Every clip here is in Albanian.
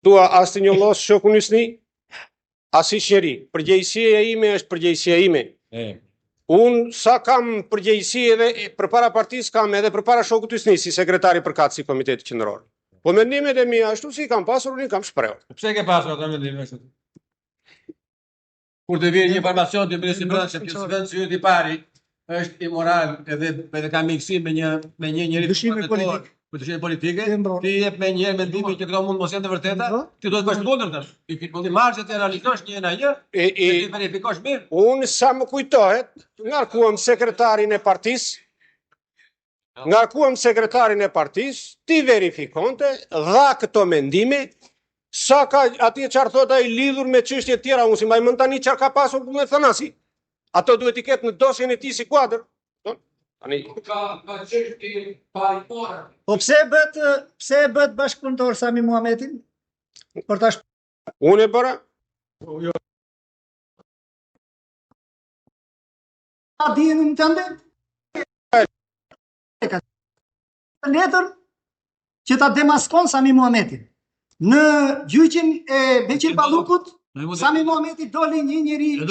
Dua as të njollos shokun Hysni, as hiç njeri. Përgjegjësia ime është përgjegjësia ime. Unë sa kam përgjegjësi edhe përpara partisë kam edhe përpara shokut Hysni si sekretari përkatësi i Komitetit Qendror. Po mendimet e mia ashtu si kam pasur, unë kam shprehur. Pse ke pasur ato mendime ashtu? Kur të vjen një informacion të ministrit brendshëm që s'vend syri i pari, është imoral edhe ka miksim me një njerëz për politike, ti jep me një mendimin që këto mund mos jenë të vërteta, ti duhet të bësh kundër tash. Ti marrësh të realizosh një në një, ti verifikosh mirë. Unë sa më kujtohet, ngarkuam sekretarin e partisë, ti verifikonte, dha këto mendime, sa ka atje çfarë thot ai lidhur me çështje të tjera, unë si mbaj mend tani çfarë ka pasur me Thanasi. Ato duhet i ketë në dosjen e tij si kuadër. Ka çështje paripore. Po pse e bët bashkëpunëtor Sami Muhametin? Për tash Unë e bëra. A dinë të ndë? Letër që ta demaskon Sami Muhametin. Në gjyqin e Beqir Ballukut, Sami Muhameti doli një njeri në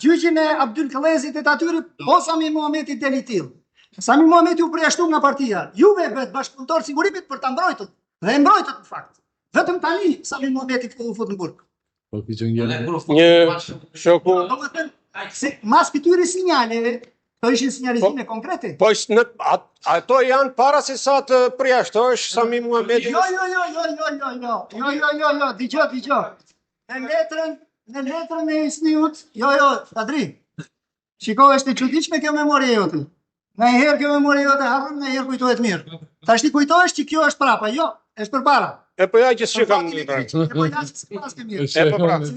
gjyqin e Abdul Kallezit e atyre, po Sami Muhameti deli tillë. Sami Muhameti u përjashtu nga partia. Juve bëhet bashkëpunëtor sigurimit për ta mbrojtur. Dhe e mbrojtët në fakt. Vetëm tani Sami Muhameti u fut në burg. Një shoku. Mas këtyre sinjaleve, to ishin sinjalizime konkrete? Po ato janë para se sa të përjashtosh Sami Muhameti. Dgjoj. Në letrën e Hysniut, Adri. Shiko, është e çuditshme kjo memorie jote. Njëherë kjo memorie jote harron, njëherë kujtohet mirë. Tash ti kujtohesh që kjo është prapa, jo, është përpara. E po ja që s'kam mirë.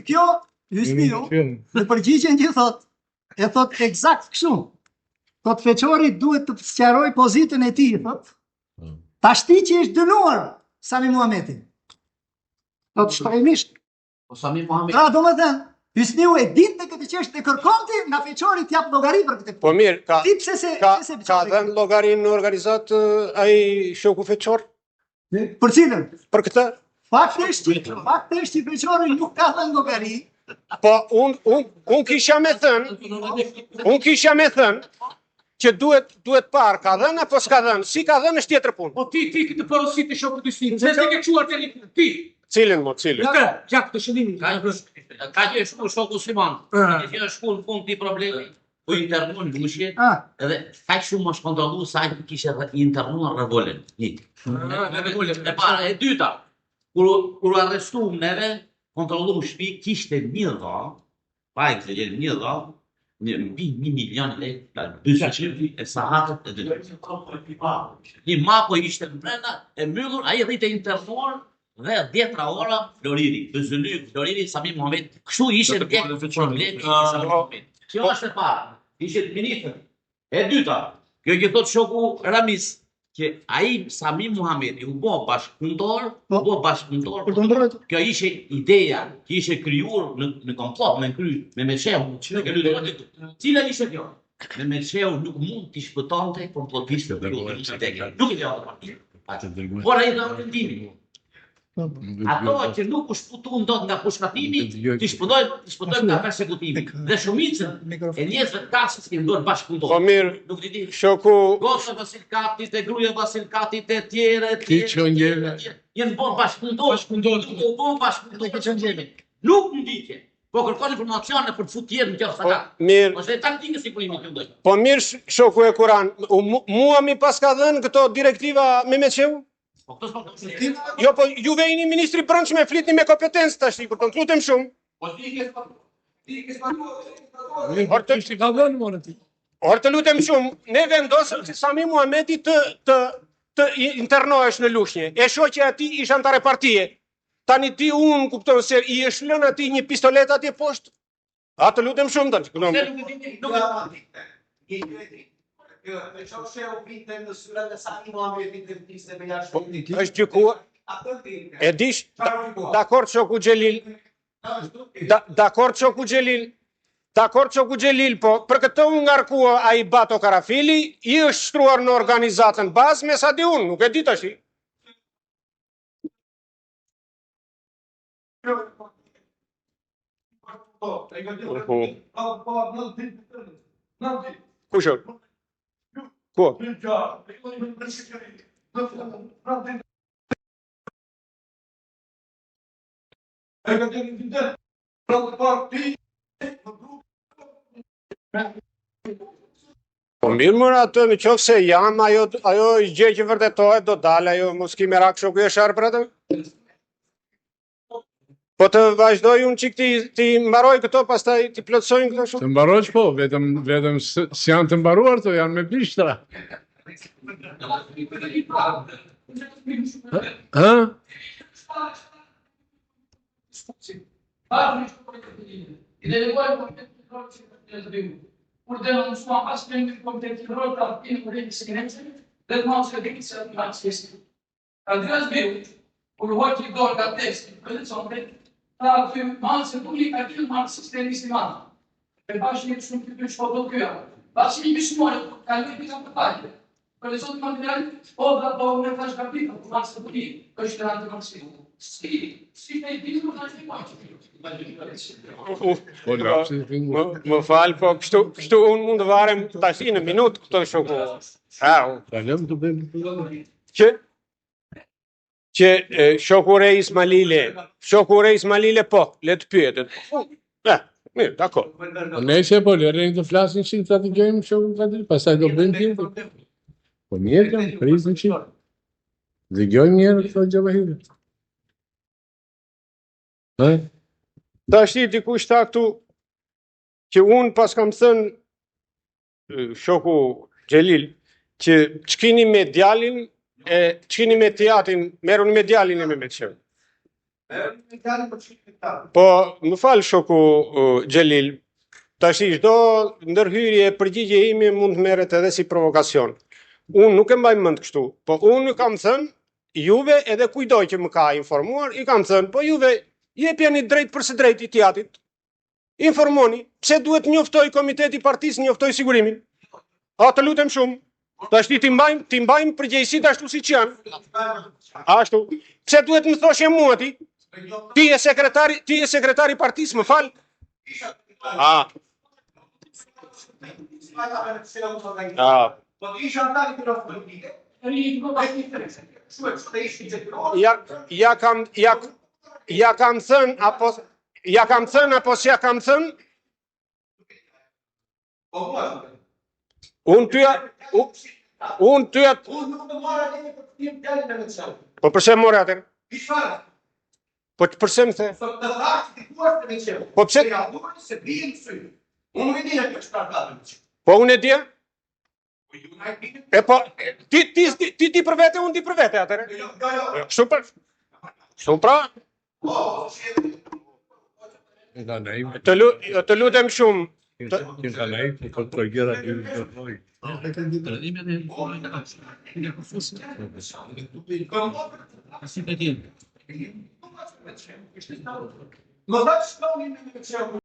Kjo Hysniu, në përgjigjen që e thot eksakt kështu. Thot feqori duhet të sqaroj pozitën e tij, thot. Tash ti që është dënuar Sami Muhameti. Thot shprehmisht. Po Sami Muhameti. Domethënë, Hysniu e dinte këtë çështje, kërkonte nga feqori të jap llogari për këtë. Po mirë, ka dhënë llogarinë në organizat ai shoku feqor? Për cilën? Për këtë? Fakti është që feqori nuk ka dhënë llogari. Po unë kisha me thënë që duhet parë, ka dhënë apo s'ka dhënë, si ka dhënë është tjetër punë. Po ti këtë porosit të shokut Hysni, se ti ke quar ti. Cilin? Gjak të shëllimin. Ka që shku shoku Siman, që shku në fund ti problemi, po internuar në mushje, edhe kaq shumë është kontrollu sa ai kishte internuar Revolën. E para, e dyta, kur arrestuam neve, kontrolluam shtëpi, kishte një dha, pa e këtë një dha, mbi 1 milion lekë, 200 e sahatët e dënimit. Një mapo ishte brenda, e mbyllur, ai rrite internuar dhe 10 ora Floriri, Floriri, Sami Muhameti. Kështu ishte ndjek problemi i Sami Muhametit. Kjo është e para, ishte ministër. E dyta, kjo që thot shoku Ramiz, që ai Sami Muhameti u bë bashkëpunëtor, kjo ishte ideja që ishte krijuar në komplot me Meçeu, cila ishte kjo? Me Meçeu nuk mund t'i shpëtonte komplotistë nuk i dha. Por ai dha vendimin. Ato që nuk u shpëtuan dot nga pushkatimi, t'i shpëtojnë nga persekutimi. Dhe shumicën e njerëzve të kasës që ndodhin bashkëpunëtor. Po mirë, nuk di shoku Gosha Vasilkatit e gruaja Vasilkatit e tjerë. Jenë bërë bashkëpunëtor. Nuk më dike. Po kërkon informacione për të futur tjerë në kjo sakat. Mirë. Ose taktikë sikurimi këtu ndoj. Po mirë shoku e Kur'an, mua mi pas ka dhënë këto direktiva me Meçeu? Jo, po juve jeni ministri brendshëm e flitni me kompetencë tash, kupton, lutem shumë. Po ti ke Orë të lutem shumë, ne vendosëm që Sami Muhameti të internohesh në Lushnjë. E shoqja e ati ish antare partije. Tani ti unë kupton se i është lënë ati një pistolet atje poshtë. A të lutem shumë tani. Është gjykuar. E dish, dakord shoku Xhelil, po për këtë unë ngarkua ai Bato Karafili, i është shtruar në organizatën bazë me sa di unë, nuk e di tash. Kush është? Ku? Po mirë mërë atë, në qofë se jam, ajo gjë që vërtetohet do dalë, ajo mos ki merak shoku e sharë për atë. Po të vazhdoj unë që ti mbaroj këto, pastaj ti plotësojnë këto shumë. Të mbaroj po, vetëm si janë të mbaruar të janë me bishtra. Ha? Më falë, po kështu unë mund të varem tash në minutë këto shoku. Që shoku re Ismailile po, le të pyetet. Mirë, dakor. Nëse po lërejnë të flasin që të atë shokun Kadir, pastaj do bëjmë tjetër. Po mirë kam, prizën që. Dhe gjojmë njerë këto gjabahire. Ta shti dikush ta këtu që unë pas kam thënë shoku Xhelil që ç'kini me djalin ç'kini me teatrin, merruni me djalin e me qevë. Po, më falë shoku Xhelil, tash çdo ndërhyrje përgjigje imi mund të merret edhe si provokacion. Unë nuk e mbaj mend kështu, po unë kam thënë juve edhe kujdoj që më ka informuar, i kam thënë, po juve jepjani drejt për së drejt i teatrit. Informoni, pse duhet njoftoj komiteti partisë, njoftoj sigurimin. A të lutem shumë. Tash ti mbajmë përgjegjësitë ashtu siç janë. Ashtu. Pse duhet më thoshje mua ti? Ti je sekretari partisë, më fal. Ja kam thënë apo s'ja kam thënë? Unë tyja... Po përse more atër? Po përse më the? Po përse? Po unë e dje? E po, ti për vete, unë ti për vete atër? Super. Supra? Të lutem shumë.